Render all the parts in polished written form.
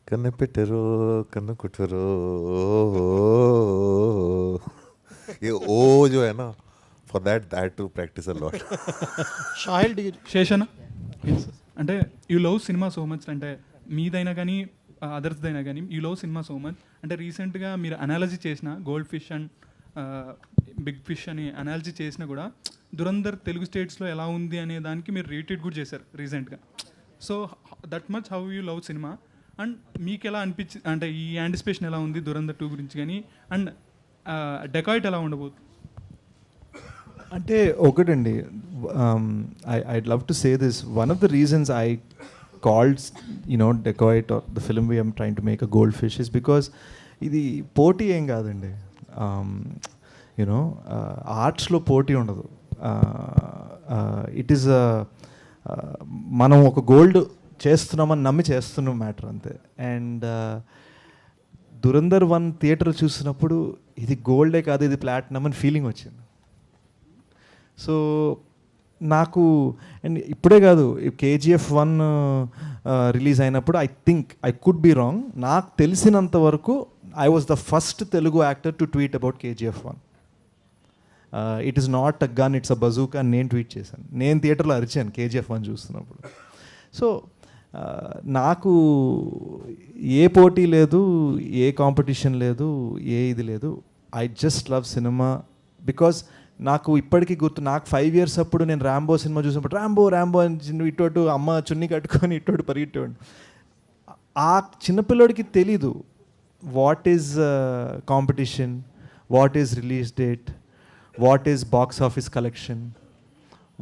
కన్ను పెట్టరు కన్ను కుట్టరు ये ओ जो है ना for that to practice a lot. Sahil డిగ్రీ శేషన అంటే you love cinema so much, అంటే మీదైనా కానీ అదర్స్దైనా కానీ you love cinema so much. అంటే రీసెంట్గా మీరు అనాలజీ చేసిన gold fish and big fish అని అనాలజీ చేసినా కూడా దురంధర్ తెలుగు స్టేట్స్లో ఎలా ఉంది అనే దానికి మీరు రీట్వీట్ కూడా చేశారు రీసెంట్గా. So that much how you love cinema and మీకు ఎలా అనిపించి, అంటే ఈ యాంటిసిపేషన్ ఎలా ఉంది దురంధర్ 2 గురించి కానీ, అండ్ డెకాయిట్ ఎలా ఉండబోతుంది? అంటే ఒకటండి, I'd love to say this, one of the reasons I called Dacoit or the film we I'm trying to make a goldfish is ఇస్ బికాస్ ఇది పోటీ ఏం కాదండి. యూనో ఆర్ట్స్లో పోటీ ఉండదు. ఇట్ ఈస్ మనం ఒక గోల్డ్ చేస్తున్నామని నమ్మి చేస్తున్నాం మ్యాటర్ అంతే. అండ్ దురంధర్ 1 థియేటర్ చూసినప్పుడు ఇది గోల్డే కాదు ఇది ప్లాటినం అని ఫీలింగ్ వచ్చింది. సో నాకు, అండ్ ఇప్పుడే కాదు, KGF 1 రిలీజ్ అయినప్పుడు I think I could be wrong, నాకు తెలిసినంత వరకు I was the first Telugu actor to tweet about KGF 1. It is not a gun, it's a bazooka అని నేను ట్వీట్ చేశాను. నేను థియేటర్లో అరిచాను KGF 1 చూస్తున్నప్పుడు. సో నాకు ఏ పోటీ లేదు, ఏ కాంపిటీషన్ లేదు, ఏ ఇది లేదు. I just love cinema because నాకు ఇప్పటికీ గుర్తు, నాకు 5 years అప్పుడు నేను ర్యాంబో సినిమా చూసినప్పుడు ర్యాంబో అని ఇటు అమ్మ చున్నీ కట్టుకొని ఇటు పరిగెట్టేవాడిని. ఆ చిన్నపిల్లడికి తెలీదు what is competition, what is release date, what is box office collection,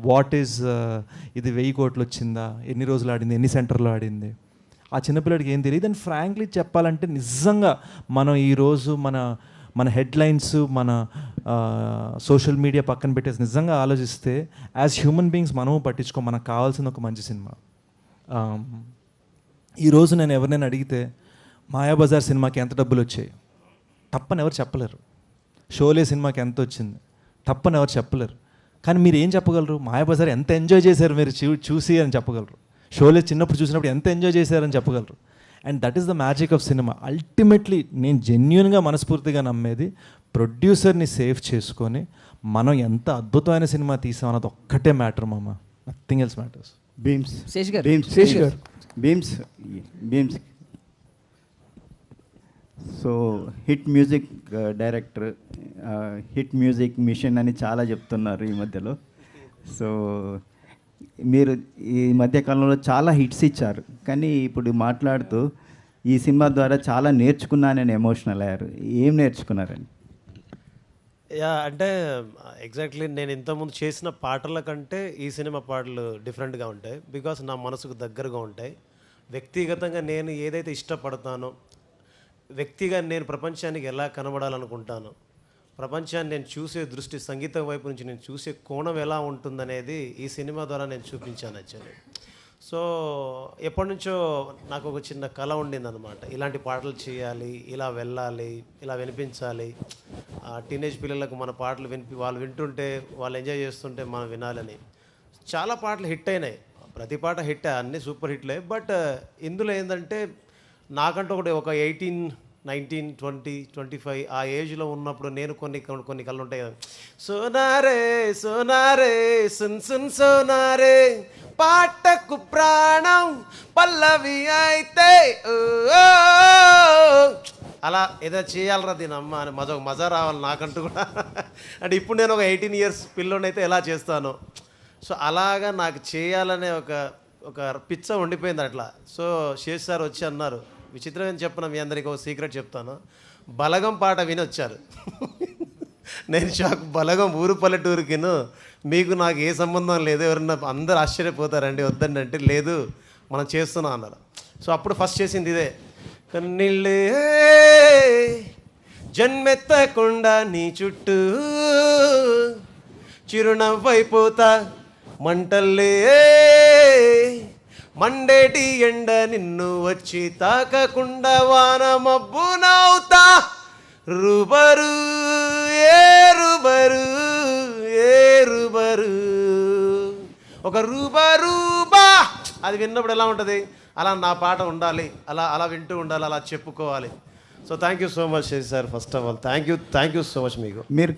what is ఇది 1000 కోట్లు వచ్చిందా, ఎన్ని రోజులు ఆడింది, ఎన్ని సెంటర్లో ఆడింది. ఆ చిన్నపిల్లడికి ఏం తెలియదు. అండ్ ఫ్రాంక్లీ చెప్పాలంటే నిజంగా మనం ఈరోజు మన హెడ్లైన్స్, మన సోషల్ మీడియా పక్కన పెట్టేసి నిజంగా ఆలోచిస్తే యాజ్ హ్యూమన్ బీయింగ్స్ మనము పట్టించుకో, మనకు కావాల్సిన ఒక మంచి సినిమా. ఈరోజు నేను ఎవరినైనా అడిగితే మాయాబజార్ సినిమాకి ఎంత డబ్బులు వచ్చాయి తప్పని ఎవరు చెప్పలేరు. షోలే సినిమాకి ఎంత వచ్చింది తప్పని ఎవరు చెప్పలేరు. కానీ మీరు ఏం చెప్పగలరు? మాయాబజార్ ఎంత ఎంజాయ్ చేశారు మీరు చూసి అని చెప్పగలరు. షోలే చిన్నప్పుడు చూసినప్పుడు ఎంత ఎంజాయ్ చేశారని చెప్పగలరు. And that is the magic of cinema. Ultimately నేను జెన్యున్గా మనస్ఫూర్తిగా నమ్మేది ప్రొడ్యూసర్ని సేవ్ చేసుకొని మనం ఎంత అద్భుతమైన సినిమా తీసామన్నది ఒక్కటే మ్యాటర్ మామ, nothing else matters. Bheems so hit music director, hit music machine అని చాలా చెప్తున్నారు ఈ మధ్యలో. సో మీరు ఈ మధ్యకాలంలో చాలా హిట్స్ ఇచ్చారు, కానీ ఇప్పుడు మాట్లాడుతూ ఈ సినిమా ద్వారా చాలా నేర్చుకున్నానని ఎమోషనల్ అయ్యారు. ఏం నేర్చుకున్నారని? అంటే ఎగ్జాక్ట్లీ నేను ఇంతకుముందు చేసిన పాటల కంటే ఈ సినిమా పాటలు డిఫరెంట్గా ఉంటాయి. బికాస్ నా మనసుకు దగ్గరగా ఉంటాయి. వ్యక్తిగతంగా నేను ఏదైతే ఇష్టపడతానో, వ్యక్తిగా నేను ప్రపంచానికి ఎలా కనబడాలనుకుంటాను, ప్రపంచాన్ని నేను చూసే దృష్టి, సంగీతం వైపు నుంచి నేను చూసే కోణం ఎలా ఉంటుందనేది ఈ సినిమా ద్వారా నేను చూపించాను యాక్చువల్లీ. సో ఎప్పటి నుంచో నాకు ఒక చిన్న కళ ఉండిందనమాట, ఇలాంటి పాటలు చేయాలి, ఇలా వెళ్ళాలి, ఇలా వినిపించాలి. టీనేజ్ పిల్లలకు మన పాటలు వాళ్ళు వింటుంటే, వాళ్ళు ఎంజాయ్ చేస్తుంటే మనం వినాలని. చాలా పాటలు హిట్ అయినాయి, ప్రతి పాట హిట్, అన్నీ సూపర్ హిట్లే. బట్ ఇందులో ఏంటంటే నాకంటూ ఒక 18, 19, 20, 25 ఆ ఏజ్లో ఉన్నప్పుడు నేను కొన్ని కళ్ళు ఉంటాయి కదా. సోనారే సోనారే సున్ సున్ సోనారే పాటకు ప్రాణం పల్లవి అయితే అలా ఏదో చేయాలరా దీని అమ్మ అని మజా రావాలి నాకంటూ కూడా. అంటే ఇప్పుడు నేను ఒక 18 years పిల్లోనైతే ఎలా చేస్తాను. సో అలాగా నాకు చేయాలనే ఒక పిచ్చ ఉండిపోయింది అట్లా. సో శేష్ సార్ వచ్చి అన్నారు, విచిత్రమైన చెప్పిన మీ అందరికీ ఒక సీక్రెట్ చెప్తాను, బలగం పాట విని వచ్చారు. నేను షాక్, బలగం ఊరు పల్లెటూరుకిను మీకు నాకు ఏ సంబంధం లేదు, ఎవరన్నా అందరు ఆశ్చర్యపోతారండి వద్దండి అంటే, లేదు మనం చేస్తున్నాం అన్నారు. సో అప్పుడు ఫస్ట్ చేసింది ఇదే, కన్నీళ్ళే జన్మెత్తకుండా నీ చుట్టూ చిరునవ్వైపోతా మంటల్లే మండేటి ఎండ నిన్ను వచ్చి తాకకుండా వాన మబ్బు నవ్వుతా రుబరు ఏరుబరు ఏరుబరు ఒక రూబా. అది విన్నప్పుడు ఎలా ఉంటుంది? అలా నా పాట ఉండాలి, అలా అలా వింటూ ఉండాలి, అలా చెప్పుకోవాలి. So thank you so much sir. First of all thank you so much మీకు. మీరు